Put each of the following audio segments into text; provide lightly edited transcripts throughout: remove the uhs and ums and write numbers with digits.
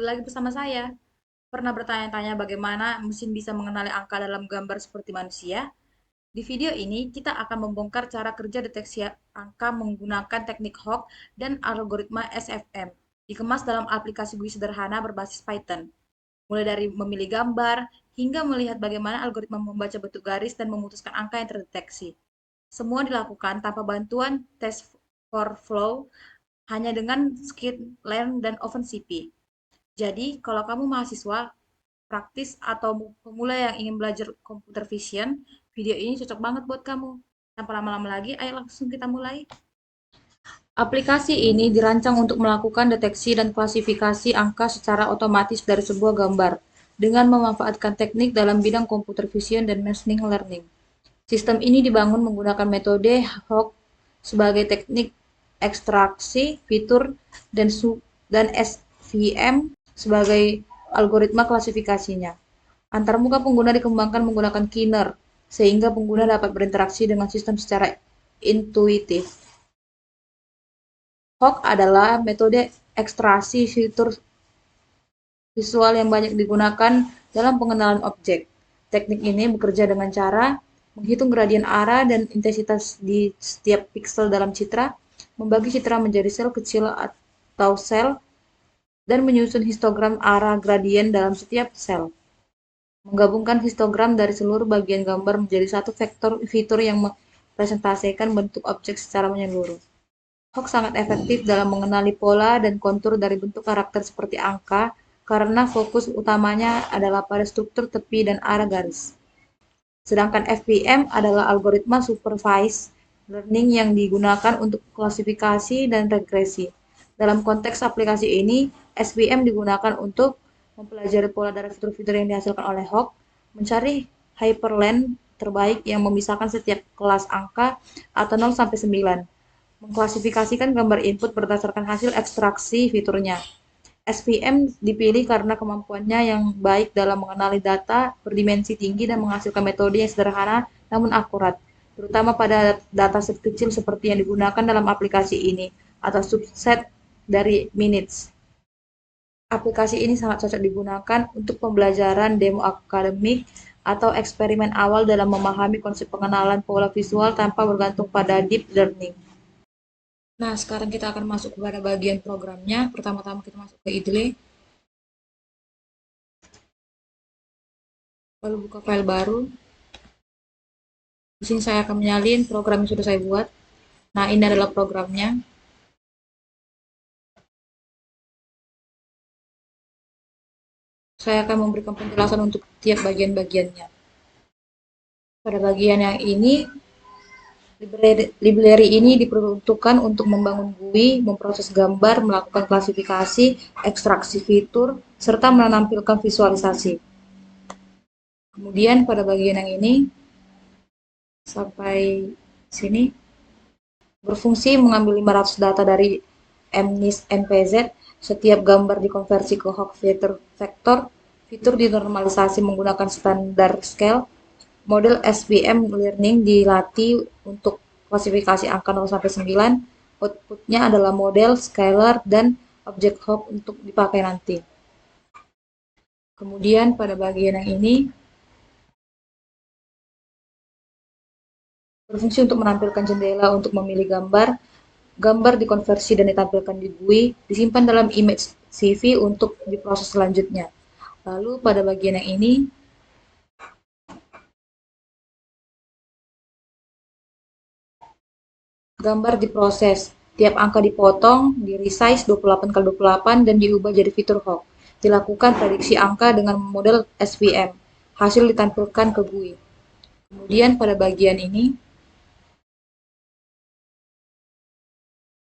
kembali lagi bersama saya. Pernah bertanya-tanya bagaimana mesin bisa mengenali angka dalam gambar seperti manusia? Di video ini, kita akan membongkar cara kerja deteksi angka menggunakan teknik Hawk dan algoritma SFM, dikemas dalam aplikasi GUI sederhana berbasis Python. Mulai dari memilih gambar, hingga melihat bagaimana algoritma membaca bentuk garis dan memutuskan angka yang terdeteksi. Semua dilakukan tanpa bantuan TensorFlow, hanya dengan skitlearn dan OpenCV. Jadi, kalau kamu mahasiswa praktis atau pemula yang ingin belajar computer vision, video ini cocok banget buat kamu. Tanpa lama-lama lagi, ayo langsung kita mulai. Aplikasi ini dirancang untuk melakukan deteksi dan klasifikasi angka secara otomatis dari sebuah gambar dengan memanfaatkan teknik dalam bidang computer vision dan machine learning. Sistem ini dibangun menggunakan metode Hawk sebagai teknik ekstraksi fitur dan SVM sebagai algoritma klasifikasinya. Antarmuka pengguna dikembangkan menggunakan Kiner, sehingga pengguna dapat berinteraksi dengan sistem secara intuitif. Hawk adalah metode ekstraksi fitur visual yang banyak digunakan dalam pengenalan objek. Teknik ini bekerja dengan cara menghitung gradien arah dan intensitas di setiap piksel dalam citra, membagi citra menjadi sel kecil atau sel, dan menyusun histogram arah gradien dalam setiap sel. Menggabungkan histogram dari seluruh bagian gambar menjadi satu fitur yang merepresentasikan bentuk objek secara menyeluruh. Hawk sangat efektif dalam mengenali pola dan kontur dari bentuk karakter seperti angka, karena fokus utamanya adalah pada struktur tepi dan arah garis. Sedangkan FPM adalah algoritma supervised learning yang digunakan untuk klasifikasi dan regresi. Dalam konteks aplikasi ini, SVM digunakan untuk mempelajari pola dari fitur-fitur yang dihasilkan oleh Hawk, mencari hyperlink terbaik yang memisahkan setiap kelas angka atau 0 sampai 9, mengklasifikasikan gambar input berdasarkan hasil ekstraksi fiturnya. SVM dipilih karena kemampuannya yang baik dalam mengenali data berdimensi tinggi dan menghasilkan metode yang sederhana namun akurat, terutama pada dataset kecil seperti yang digunakan dalam aplikasi ini, atau subset dari minutes. Aplikasi ini sangat cocok digunakan untuk pembelajaran demo akademik atau eksperimen awal dalam memahami konsep pengenalan pola visual tanpa bergantung pada deep learning. Nah, sekarang kita akan masuk kepada bagian programnya. Pertama-tama kita masuk ke idle, lalu buka file baru. Di sini saya akan menyalin program yang sudah saya buat. Nah, ini adalah programnya. Saya akan memberikan penjelasan untuk tiap bagian-bagiannya. Pada bagian yang ini, library ini diperuntukkan untuk membangun GUI, memproses gambar, melakukan klasifikasi, ekstraksi fitur, serta menampilkan visualisasi. Kemudian pada bagian yang ini, sampai sini, berfungsi mengambil 500 data dari MNIST NPZ. Setiap gambar dikonversi ke Hawk vektor, fitur dinormalisasi menggunakan standar scale, model SVM learning dilatih untuk klasifikasi angka 0 sampai 9, outputnya adalah model, scalar, dan objek Hawk untuk dipakai nanti. Kemudian pada bagian yang ini, berfungsi untuk menampilkan jendela untuk memilih gambar. Gambar dikonversi dan ditampilkan di GUI, disimpan dalam image CV untuk diproses selanjutnya. Lalu pada bagian yang ini, gambar diproses. Tiap angka dipotong, di resize 28x28 dan diubah jadi fitur Hawk. Dilakukan prediksi angka dengan model SVM. Hasil ditampilkan ke GUI. Kemudian pada bagian ini,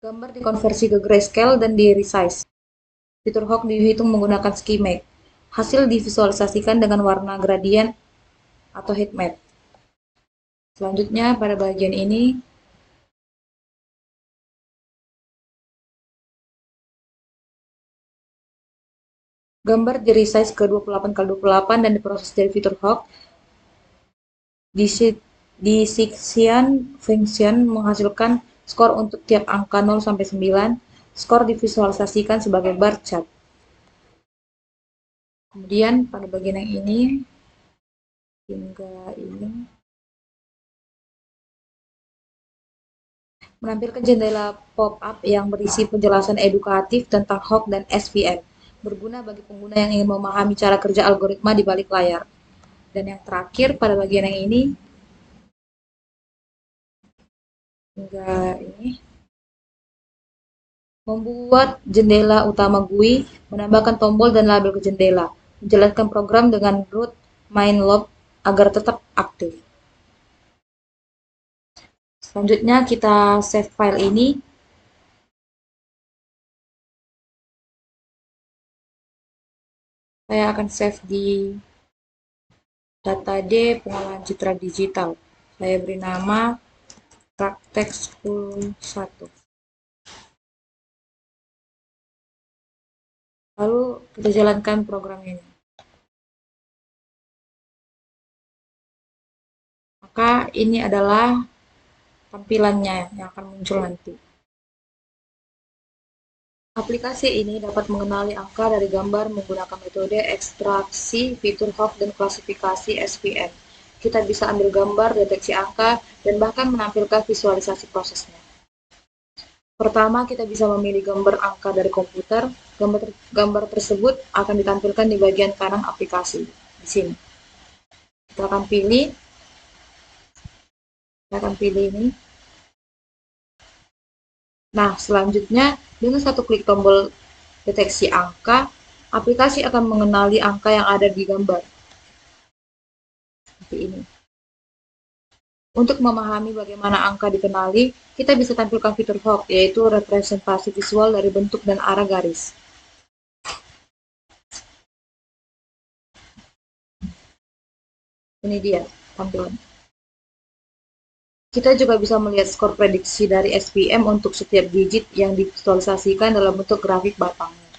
gambar dikonversi ke grayscale dan di resize. Fitur Hawk dihitung menggunakan schematic. Hasil divisualisasikan dengan warna gradien atau heatmap. Selanjutnya pada bagian ini, gambar di resize ke 28x28 dan diproses dari fitur Hawk. Dissection function menghasilkan skor untuk tiap angka 0 sampai 9. Skor divisualisasikan sebagai bar chart. Kemudian pada bagian yang ini hingga ini menampilkan jendela pop-up yang berisi penjelasan edukatif tentang hoax dan SVM, berguna bagi pengguna yang ingin memahami cara kerja algoritma di balik layar. Dan yang terakhir pada bagian yang ini hingga ini membuat jendela utama GUI, menambahkan tombol dan label ke jendela, menjalankan program dengan root main lob agar tetap aktif. Selanjutnya kita save file ini. Saya akan save di data D pengolahan citra digital. Saya beri nama praktek school 1. Lalu kita jalankan program ini. Maka ini adalah tampilannya yang akan muncul nanti. Aplikasi ini dapat mengenali angka dari gambar menggunakan metode ekstraksi, fitur hoax, dan klasifikasi SVM. Kita bisa ambil gambar, deteksi angka, dan bahkan menampilkan visualisasi prosesnya. Pertama, kita bisa memilih gambar angka dari komputer. Gambar tersebut akan ditampilkan di bagian kanan aplikasi, di sini. Kita akan pilih ini. Nah, selanjutnya dengan satu klik tombol deteksi angka, aplikasi akan mengenali angka yang ada di gambar. Seperti ini. Untuk memahami bagaimana angka dikenali, kita bisa tampilkan fitur hoax, yaitu representasi visual dari bentuk dan arah garis. Ini dia tampilan. Kita juga bisa melihat skor prediksi dari SVM untuk setiap digit yang divisualisasikan dalam bentuk grafik batangnya.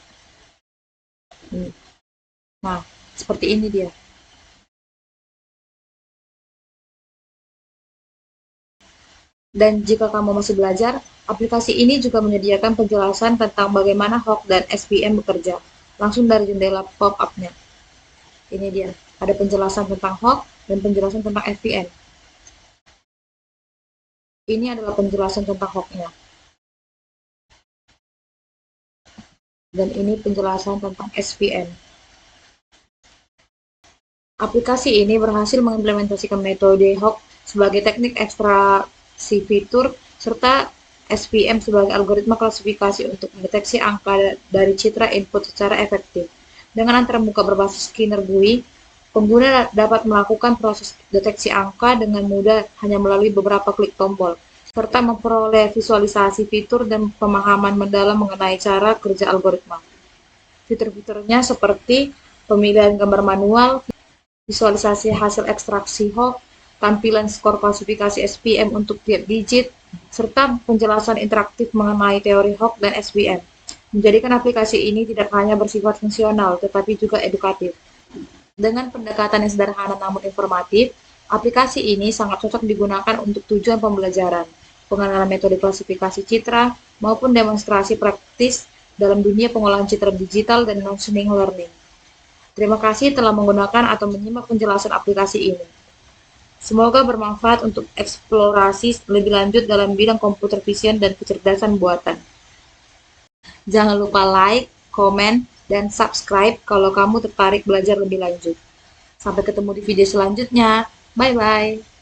Nah, seperti ini dia. Dan jika kamu masih belajar, aplikasi ini juga menyediakan penjelasan tentang bagaimana hoax dan SVM bekerja, langsung dari jendela pop-up-nya. Ini dia, ada penjelasan tentang hoax dan penjelasan tentang SVM. Ini adalah penjelasan tentang hoax-nya. Dan ini penjelasan tentang SVM. Aplikasi ini berhasil mengimplementasikan metode hoax sebagai teknik ekstraksi fitur serta SVM sebagai algoritma klasifikasi untuk mendeteksi angka dari citra input secara efektif. Dengan antar muka berbasis scanner GUI, pengguna dapat melakukan proses deteksi angka dengan mudah hanya melalui beberapa klik tombol, serta memperoleh visualisasi fitur dan pemahaman mendalam mengenai cara kerja algoritma. Fitur-fiturnya seperti pemilihan gambar manual, visualisasi hasil ekstraksi hoax, tampilan skor klasifikasi SVM untuk tiap digit, serta penjelasan interaktif mengenai teori hoax dan SVM, menjadikan aplikasi ini tidak hanya bersifat fungsional, tetapi juga edukatif. Dengan pendekatan yang sederhana namun informatif, aplikasi ini sangat cocok digunakan untuk tujuan pembelajaran, pengenalan metode klasifikasi citra, maupun demonstrasi praktis dalam dunia pengolahan citra digital dan machine learning. Terima kasih telah menggunakan atau menyimak penjelasan aplikasi ini. Semoga bermanfaat untuk eksplorasi lebih lanjut dalam bidang computer vision dan kecerdasan buatan. Jangan lupa like, komen, dan subscribe kalau kamu tertarik belajar lebih lanjut. Sampai ketemu di video selanjutnya. Bye-bye.